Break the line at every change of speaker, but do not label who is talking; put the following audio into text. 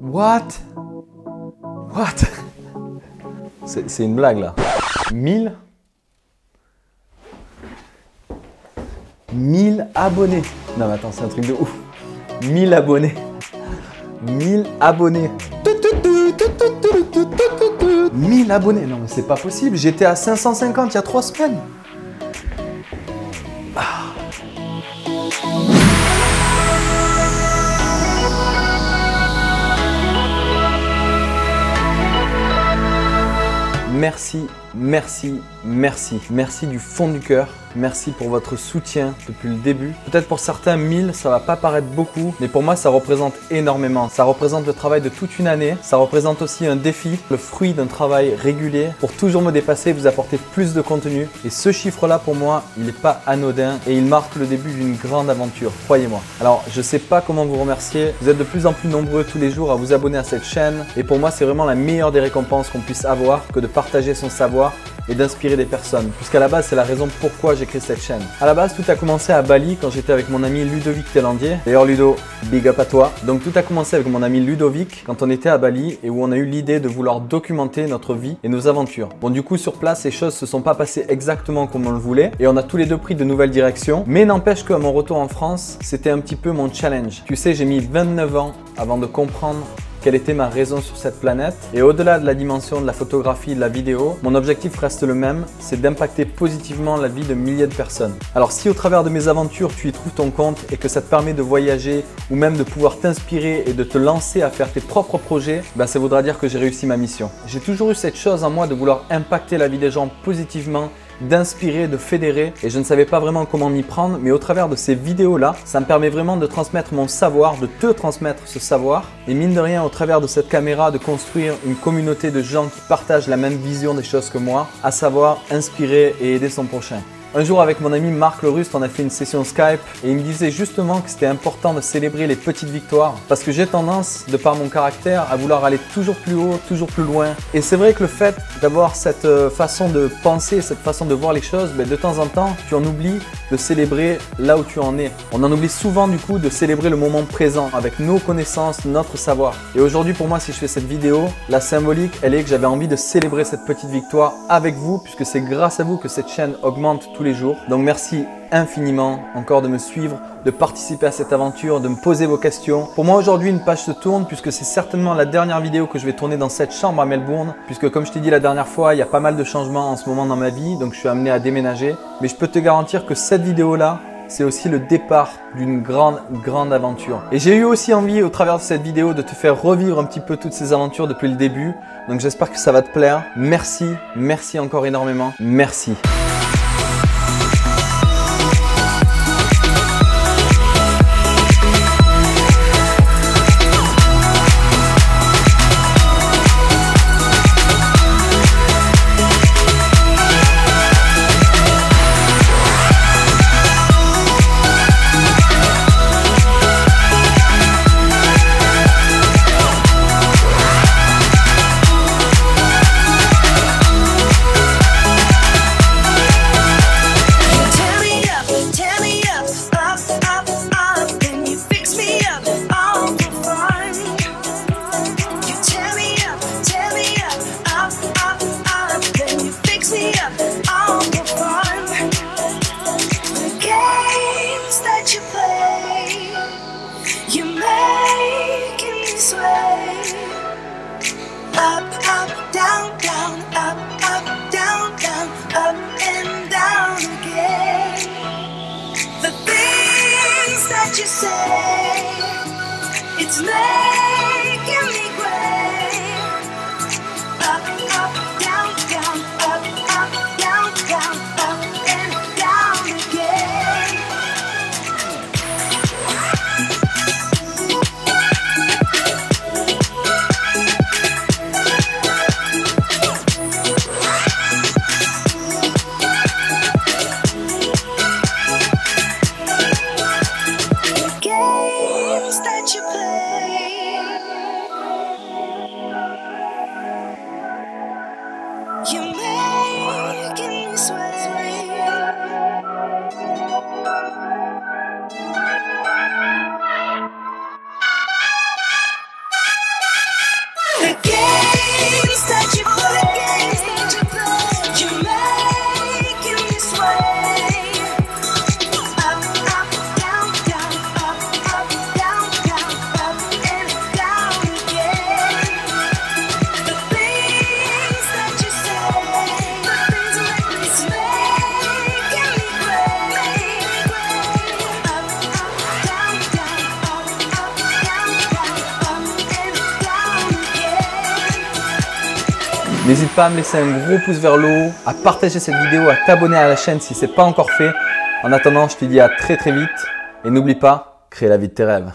What? C'est une blague là. 1000 abonnés. Non mais attends, c'est un truc de ouf. 1000 abonnés. 1000 abonnés. 1000 abonnés. Non mais c'est pas possible. J'étais à 550 il y a 3 semaines. Merci, merci, merci. Merci du fond du cœur. Merci pour votre soutien depuis le début. Peut-être pour certains, 1000, ça va pas paraître beaucoup, mais pour moi, ça représente énormément. Ça représente le travail de toute une année. Ça représente aussi un défi, le fruit d'un travail régulier pour toujours me dépasser, vous apporter plus de contenu. Et ce chiffre-là, pour moi, il n'est pas anodin et il marque le début d'une grande aventure, croyez-moi. Alors, je sais pas comment vous remercier. Vous êtes de plus en plus nombreux tous les jours à vous abonner à cette chaîne. Et pour moi, c'est vraiment la meilleure des récompenses qu'on puisse avoir que de partager son savoir et d'inspirer des personnes. Puisqu'à la base, c'est la raison pourquoi j'ai créé cette chaîne. À la base, tout a commencé à Bali quand j'étais avec mon ami Ludovic Telandier. D'ailleurs, Ludo, big up à toi. Donc, tout a commencé avec mon ami Ludovic quand on était à Bali et où on a eu l'idée de vouloir documenter notre vie et nos aventures. Bon, du coup, sur place, les choses se sont pas passées exactement comme on le voulait et on a tous les deux pris de nouvelles directions. Mais n'empêche qu'à mon retour en France, c'était un petit peu mon challenge. Tu sais, j'ai mis 29 ans avant de comprendre quelle était ma raison sur cette planète. Et au-delà de la dimension de la photographie et de la vidéo, mon objectif reste le même, c'est d'impacter positivement la vie de milliers de personnes. Alors si au travers de mes aventures, tu y trouves ton compte et que ça te permet de voyager ou même de pouvoir t'inspirer et de te lancer à faire tes propres projets, ben ça voudra dire que j'ai réussi ma mission. J'ai toujours eu cette chose en moi de vouloir impacter la vie des gens positivement, d'inspirer, de fédérer et je ne savais pas vraiment comment m'y prendre, mais au travers de ces vidéos là, ça me permet vraiment de transmettre mon savoir, de te transmettre ce savoir et mine de rien au travers de cette caméra de construire une communauté de gens qui partagent la même vision des choses que moi, à savoir inspirer et aider son prochain. Un jour avec mon ami Marc Le Ruste, on a fait une session Skype et il me disait justement que c'était important de célébrer les petites victoires parce que j'ai tendance, de par mon caractère, à vouloir aller toujours plus haut, toujours plus loin. Et c'est vrai que le fait d'avoir cette façon de penser, cette façon de voir les choses, de temps en temps, tu en oublies de célébrer là où tu en es. On en oublie souvent du coup de célébrer le moment présent avec nos connaissances, notre savoir. Et aujourd'hui pour moi, si je fais cette vidéo, la symbolique, elle est que j'avais envie de célébrer cette petite victoire avec vous puisque c'est grâce à vous que cette chaîne augmente tous les jours. Donc merci infiniment encore de me suivre, de participer à cette aventure, de me poser vos questions. Pour moi aujourd'hui une page se tourne puisque c'est certainement la dernière vidéo que je vais tourner dans cette chambre à Melbourne puisque comme je t'ai dit la dernière fois, il y a pas mal de changements en ce moment dans ma vie donc je suis amené à déménager. Mais je peux te garantir que cette vidéo là, c'est aussi le départ d'une grande aventure. Et j'ai eu aussi envie au travers de cette vidéo de te faire revivre un petit peu toutes ces aventures depuis le début. Donc j'espère que ça va te plaire. Merci, merci encore énormément. Merci.
Up, up, down, down, up, up, down, down, up and down again. The things that you say, it's making me gray. Up, up, down, down, up, up, down, down, up and down again. Games that you play,
N'hésite pas à me laisser un gros pouce vers le haut, à partager cette vidéo, à t'abonner à la chaîne si ce n'est pas encore fait. En attendant, je te dis à très vite et n'oublie pas, crée la vie de tes rêves.